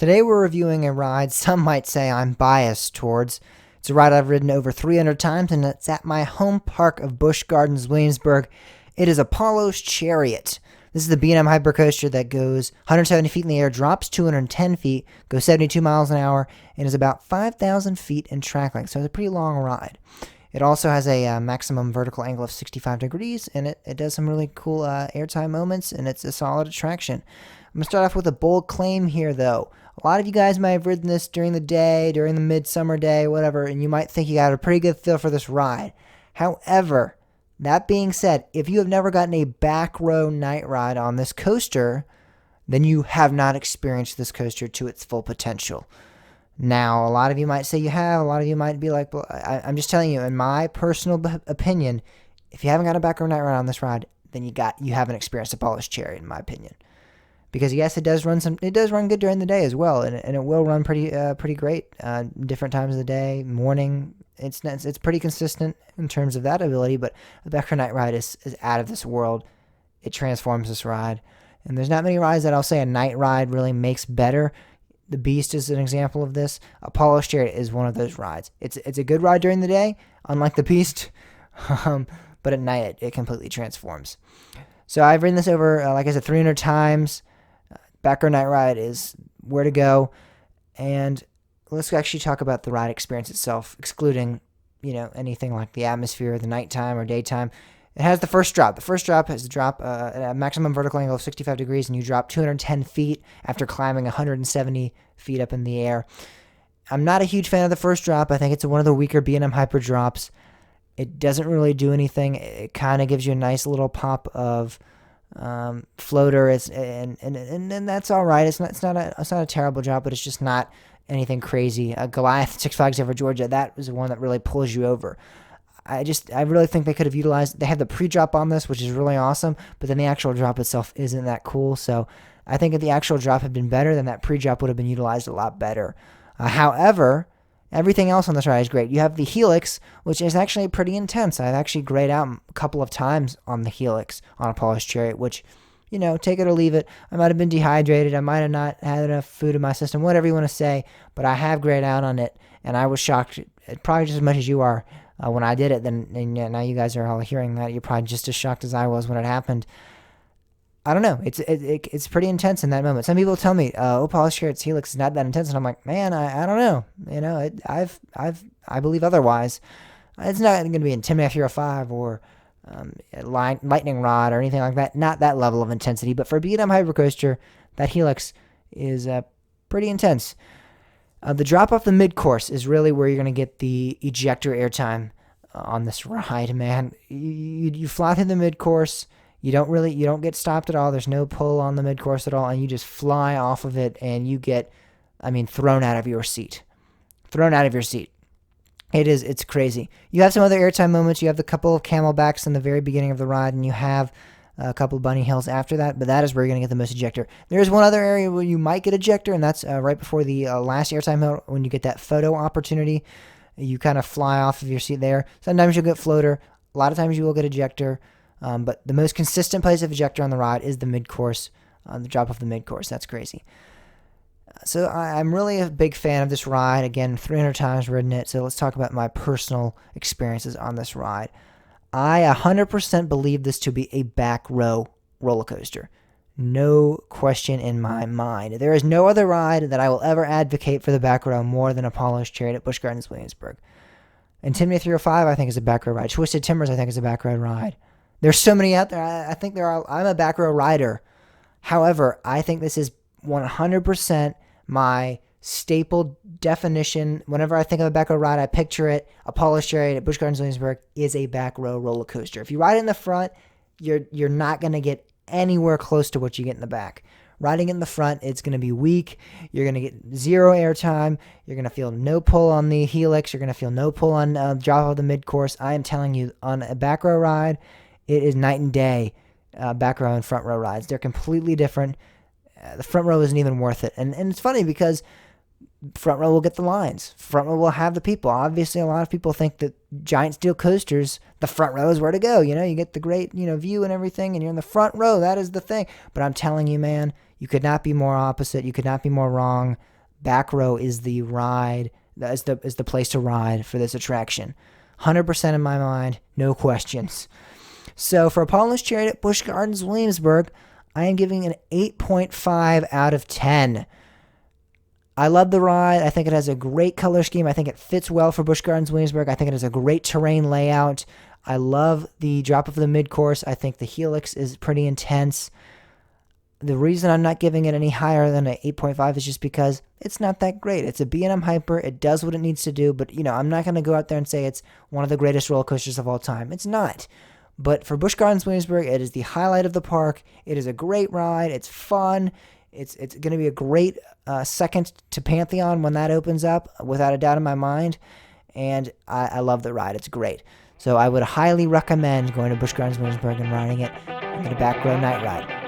Today we're reviewing a ride some might say I'm biased towards. It's a ride I've ridden over 300 times, and it's at my home park of Busch Gardens, Williamsburg. It is Apollo's Chariot. This is the B&M hypercoaster that goes 170 feet in the air, drops 210 feet, goes 72 miles an hour, and is about 5,000 feet in track length, so it's a pretty long ride. It also has a maximum vertical angle of 65 degrees, and it does some really cool airtime moments, and it's a solid attraction. I'm going to start off with a bold claim here, though. A lot of you guys might have ridden this during the day, during the midsummer day, whatever, and you might think you got a pretty good feel for this ride. However, that being said, if you have never gotten a back row night ride on this coaster, then you have not experienced this coaster to its full potential. Now, a lot of you might say you have. A lot of you might be like, well, I'm just telling you, in my personal opinion, if you haven't got a back row night ride on this ride, then you haven't experienced Apollo's Chariot, in my opinion. Because yes, it does run good during the day as well, and it will run pretty great different times of the day, morning. It's pretty consistent in terms of that ability, but the back row night ride is out of this world. It transforms this ride, and there's not many rides that I'll say a night ride really makes better. The Beast is an example of this. Apollo's Chariot is one of those rides. It's a good ride during the day, unlike the Beast, but at night it completely transforms. So I've ridden this over, like I said, 300 times. Back row night ride is where to go, and let's actually talk about the ride experience itself, excluding anything like the atmosphere, the nighttime or daytime. It has the first drop. The first drop has a drop at a maximum vertical angle of 65 degrees, and you drop 210 feet after climbing 170 feet up in the air. I'm not a huge fan of the first drop. I think it's one of the weaker B&M hyper drops. It doesn't really do anything. It kind of gives you a nice little pop of floater. And that's all right. It's not a terrible drop, but it's just not anything crazy. Goliath, Six Flags Over Georgia, that was the one that really pulls you over. I really think they could have utilized. They have the pre-drop on this, which is really awesome, but then the actual drop itself isn't that cool. So I think if the actual drop had been better, then that pre-drop would have been utilized a lot better. However, everything else on this ride is great. You have the Helix, which is actually pretty intense. I've actually grayed out a couple of times on the Helix on Apollo's Chariot, which, take it or leave it. I might have been dehydrated. I might have not had enough food in my system, whatever you want to say, but I have grayed out on it, and I was shocked, probably just as much as you are when I did it. And now you guys are all hearing that. You're probably just as shocked as I was when it happened. I don't know. It's pretty intense in that moment. Some people tell me, Apollo's Chariot's Helix is not that intense, and I'm like, man, I don't know. I believe otherwise. It's not going to be intimidating if you're a 5 or lightning rod or anything like that. Not that level of intensity, but for a B&M hypercoaster, that Helix is pretty intense. The drop off the mid-course is really where you're going to get the ejector airtime on this ride, man. You fly through the mid-course. You don't get stopped at all. There's no pull on the mid-course at all, and you just fly off of it, and you get, thrown out of your seat. It's crazy. You have some other airtime moments. You have the couple of camelbacks in the very beginning of the ride, and you have a couple of bunny hills after that, but that is where you're going to get the most ejector. There's one other area where you might get ejector, and that's right before the last airtime hill when you get that photo opportunity. You kind of fly off of your seat there. Sometimes you'll get floater. A lot of times you will get ejector. But the most consistent place of ejector on the ride is the mid-course, the drop off the mid-course. That's crazy. So I'm really a big fan of this ride. Again, 300 times ridden it. So let's talk about my personal experiences on this ride. I 100% believe this to be a back row roller coaster. No question in my mind. There is no other ride that I will ever advocate for the back row more than Apollo's Chariot at Busch Gardens, Williamsburg. Intimidate 305, I think, is a back row ride. Twisted Timbers, I think, is a back row ride. There's so many out there. I think there are. I'm a back row rider. However, I think this is 100% my staple definition. Whenever I think of a back row ride, I picture it. Apollo's Chariot at Busch Gardens, Williamsburg is a back row roller coaster. If you ride in the front, you're not going to get anywhere close to what you get in the back. Riding in the front, it's going to be weak. You're going to get zero airtime. You're going to feel no pull on the Helix. You're going to feel no pull on drop off the mid-course. I am telling you, on a back row ride, it is night and day, back row and front row rides. They're completely different. The front row isn't even worth it. And it's funny because front row will get the lines. Front row will have the people. Obviously, a lot of people think that giant steel coasters, the front row is where to go. You get the great, view and everything, and you're in the front row. That is the thing. But I'm telling you, man, you could not be more opposite. You could not be more wrong. back row is the ride, is the place to ride for this attraction. 100% in my mind, no questions. So for Apollo's Chariot at Busch Gardens, Williamsburg, I am giving an 8.5 out of 10. I love the ride. I think it has a great color scheme. I think it fits well for Busch Gardens, Williamsburg. I think it has a great terrain layout. I love the drop of the mid-course. I think the helix is pretty intense. The reason I'm not giving it any higher than an 8.5 is just because it's not that great. It's a B&M Hyper. It does what it needs to do, but I'm not going to go out there and say it's one of the greatest roller coasters of all time. It's not. But for Busch Gardens Williamsburg, it is the highlight of the park. It is a great ride. It's fun. It's going to be a great second to Pantheon when that opens up, without a doubt in my mind. And I love the ride. It's great. So I would highly recommend going to Busch Gardens Williamsburg and riding it. I'm going to back row night ride.